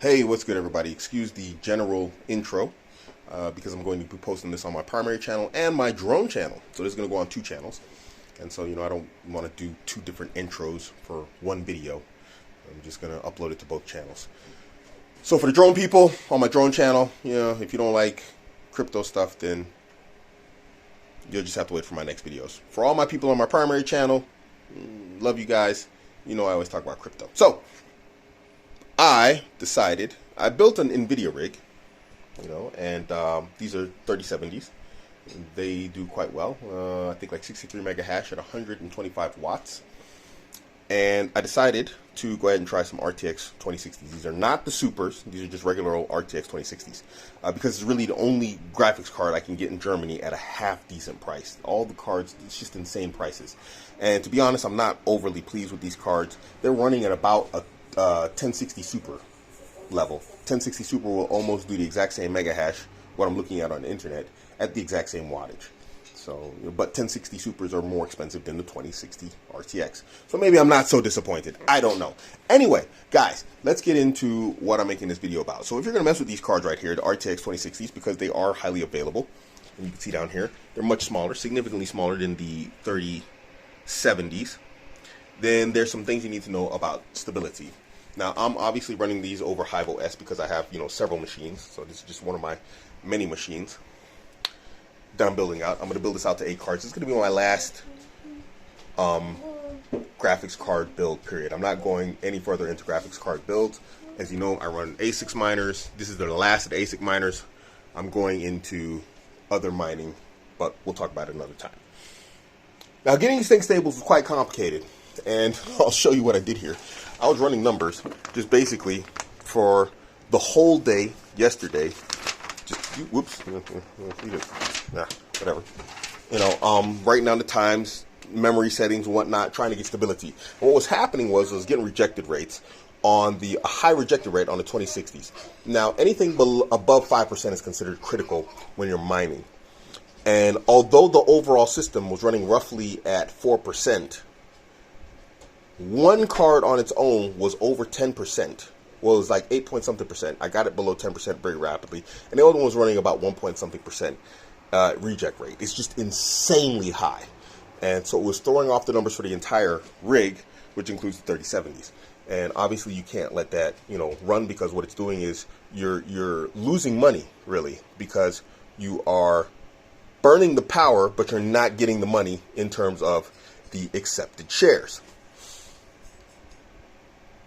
Hey, what's good, everybody? Excuse the general intro because I'm going to be posting this on my primary channel and my drone channel. So this is going to go on two channels. And so, I don't want to do two different intros for one video. I'm just going to upload it to both channels. So for the drone people on my drone channel, if you don't like crypto stuff, then you'll just have to wait for my next videos. For all my people on my primary channel, love you guys. I always talk about crypto. So I built an NVIDIA rig, and these are 3070s. They do quite well. I think like 63 mega hash at 125 watts. And I decided to go ahead and try some RTX 2060s. These are not the supers. These are just regular old RTX 2060s. Because it's really the only graphics card I can get in Germany at a half decent price. All the cards, it's just insane prices. And to be honest, I'm not overly pleased with these cards. They're running at about a 1060 Super level. 1060 Super will almost do the exact same mega hash, what I'm looking at on the internet, at the exact same wattage. So, but 1060 Supers are more expensive than the 2060 RTX. So maybe I'm not so disappointed. I don't know. Anyway, guys, let's get into what I'm making this video about. So if you're going to mess with these cards right here, the RTX 2060s, because they are highly available, and you can see down here, they're much smaller, significantly smaller than the 3070s, then there's some things you need to know about stability. Now, I'm obviously running these over Hivo S because I have, several machines. So this is just one of my many machines that I'm building out. I'm going to build this out to 8 cards. This is going to be my last graphics card build, period. I'm not going any further into graphics card builds. As you know, I run ASIC miners. This is the last of the ASIC miners. I'm going into other mining, but we'll talk about it another time. Now, getting these things stable is quite complicated, and I'll show you what I did here. I was running numbers just basically for the whole day yesterday. Whatever. Writing down the times, memory settings, and whatnot, trying to get stability. And what was happening was I was getting rejected rates on a high rejected rate on the 2060s. Now, anything above 5% is considered critical when you're mining. And although the overall system was running roughly at 4%, one card on its own was over 10%. Well, it was like 8 point something percent. I got it below 10% very rapidly. And the other one was running about 1 point something percent reject rate. It's just insanely high. And so it was throwing off the numbers for the entire rig, which includes the 3070s. And obviously you can't let that, run, because what it's doing is you're losing money, really, because you are burning the power, but you're not getting the money in terms of the accepted shares.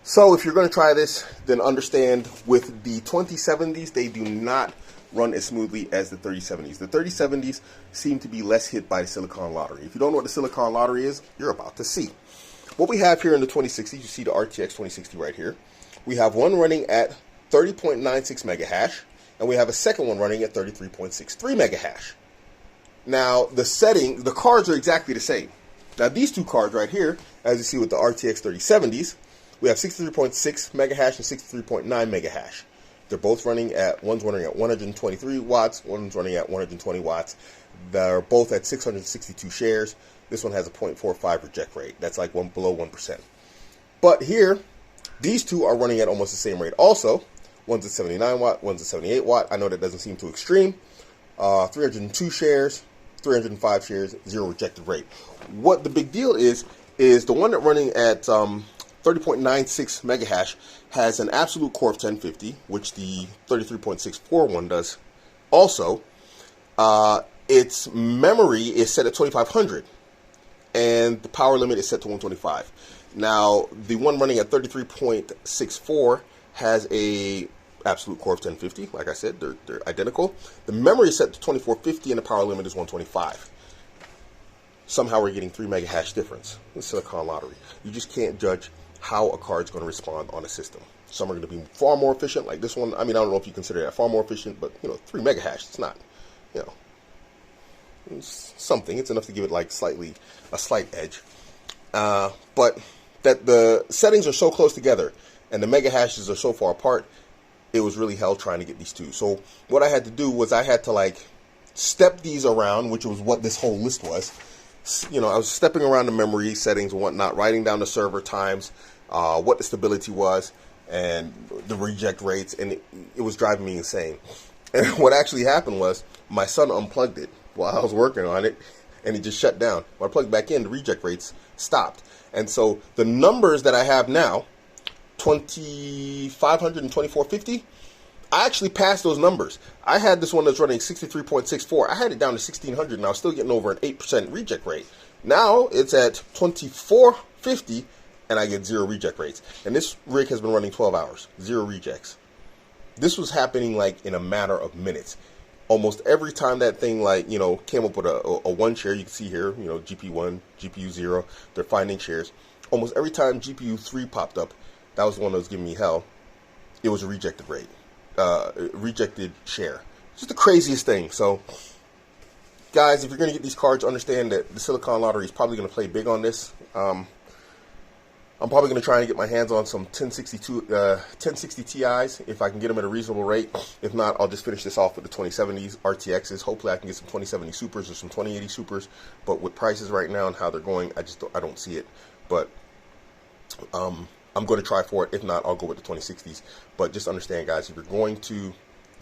So if you're going to try this, then understand with the 2070s, they do not run as smoothly as the 3070s. The 3070s seem to be less hit by the Silicon Lottery. If you don't know what the Silicon Lottery is, you're about to see. What we have here in the 2060s, you see the RTX 2060 right here. We have one running at 30.96 mega hash, and we have a second one running at 33.63 mega hash. Now, the cards are exactly the same. Now, these two cards right here, as you see with the RTX 3070s, we have 63.6 mega hash and 63.9 mega hash. They're both running one's running at 123 watts, one's running at 120 watts. They're both at 662 shares. This one has a 0.45 reject rate. That's like below 1%. But here, these two are running at almost the same rate also. One's at 79 watt, one's at 78 watt. I know that doesn't seem too extreme. 302 shares, 305 shares, 0 rejected rate. What the big deal is the one that running at 30.96 mega hash has an absolute core of 1050, which the 33.64 one does also. Its memory is set at 2500, and the power limit is set to 125. Now, the one running at 33.64 has a absolute core of 1050. Like I said, they're identical. The memory is set to 2450, and the power limit is 125. Somehow we're getting 3 mega hash difference in Silicon Lottery. You just can't judge how a card's going to respond on a system. Some are going to be far more efficient, like this one. I mean, I don't know if you consider that far more efficient, but 3 mega hash, it's not, it's something. It's enough to give it like a slight edge. But that the settings are so close together and the mega hashes are so far apart, it was really hell trying to get these two. So what I had to do was I had to step these around, which was what this whole list was. I was stepping around the memory settings and whatnot, writing down the server times, what the stability was, and the reject rates, and it was driving me insane. And what actually happened was my son unplugged it while I was working on it, and it just shut down. When I plugged back in, the reject rates stopped. And so the numbers that I have now, 2500 and 2450, I actually passed those numbers. I had this one that's running 63.64. I had it down to 1600, and I was still getting over an 8% reject rate. Now it's at 2450, and I get 0 reject rates. And this rig has been running 12 hours, 0 rejects. This was happening like in a matter of minutes. Almost every time that thing, like, you know, came up with a one share, you can see here, you know, GPU1, GPU0, they're finding shares. Almost every time GPU3 popped up, that was the one that was giving me hell. It was a rejected rate, rejected share. Just the craziest thing. So, guys, if you're going to get these cards, understand that the Silicon Lottery is probably going to play big on this. I'm probably going to try and get my hands on some 1060 Ti's if I can get them at a reasonable rate. If not, I'll just finish this off with the 2070s RTXs. Hopefully I can get some 2070 Supers or some 2080 Supers. But with prices right now and how they're going, I don't see it. But I'm going to try for it. If not, I'll go with the 2060s. But just understand, guys, if you're going to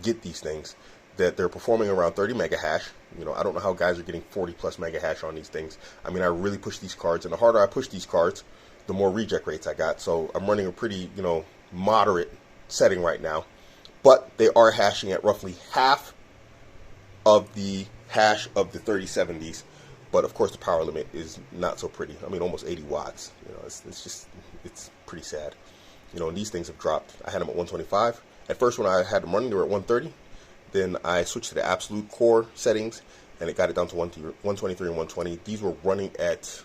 get these things, that they're performing around 30 mega hash. You know, I don't know how guys are getting 40 plus mega hash on these things. I mean, I really push these cards, and the harder I push these cards, the more reject rates I got. So I'm running a pretty, you know, moderate setting right now. But they are hashing at roughly half of the hash of the 3070s. But of course the power limit is not so pretty. I mean, almost 80 watts. You know, it's pretty sad. You know, and these things have dropped. I had them at 125. At first when I had them running, they were at 130. Then I switched to the absolute core settings, and it got it down to 123 and 120. These were running at,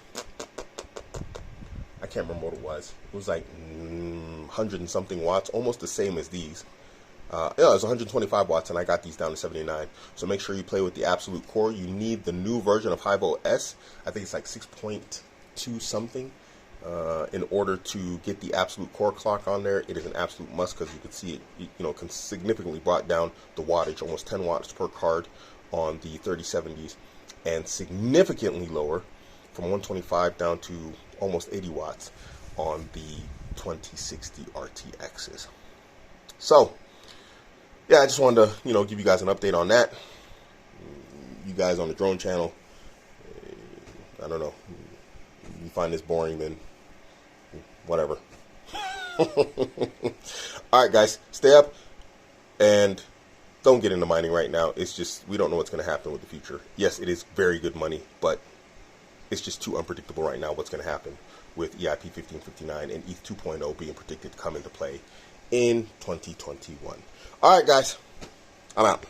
I can't remember what it was. It was like 100 and something watts, almost the same as these. Yeah, it was 125 watts, and I got these down to 79. So make sure you play with the absolute core. You need the new version of HiVo S. I think it's like 6.2 something. In order to get the absolute core clock on there, it is an absolute must, because you can see it, you know, significantly brought down the wattage, almost 10 watts per card on the 3070s, and significantly lower from 125 down to almost 80 watts on the 2060 RTXs. So, yeah, I just wanted to, you know, give you guys an update on that. You guys on the drone channel, I don't know, you find this boring, then whatever. Alright, guys, stay up and don't get into mining right now. It's just, we don't know what's going to happen with the future. Yes, it is very good money, but it's just too unpredictable right now what's going to happen with EIP 1559 and ETH 2.0 being predicted to come into play in 2021. Alright, guys, I'm out.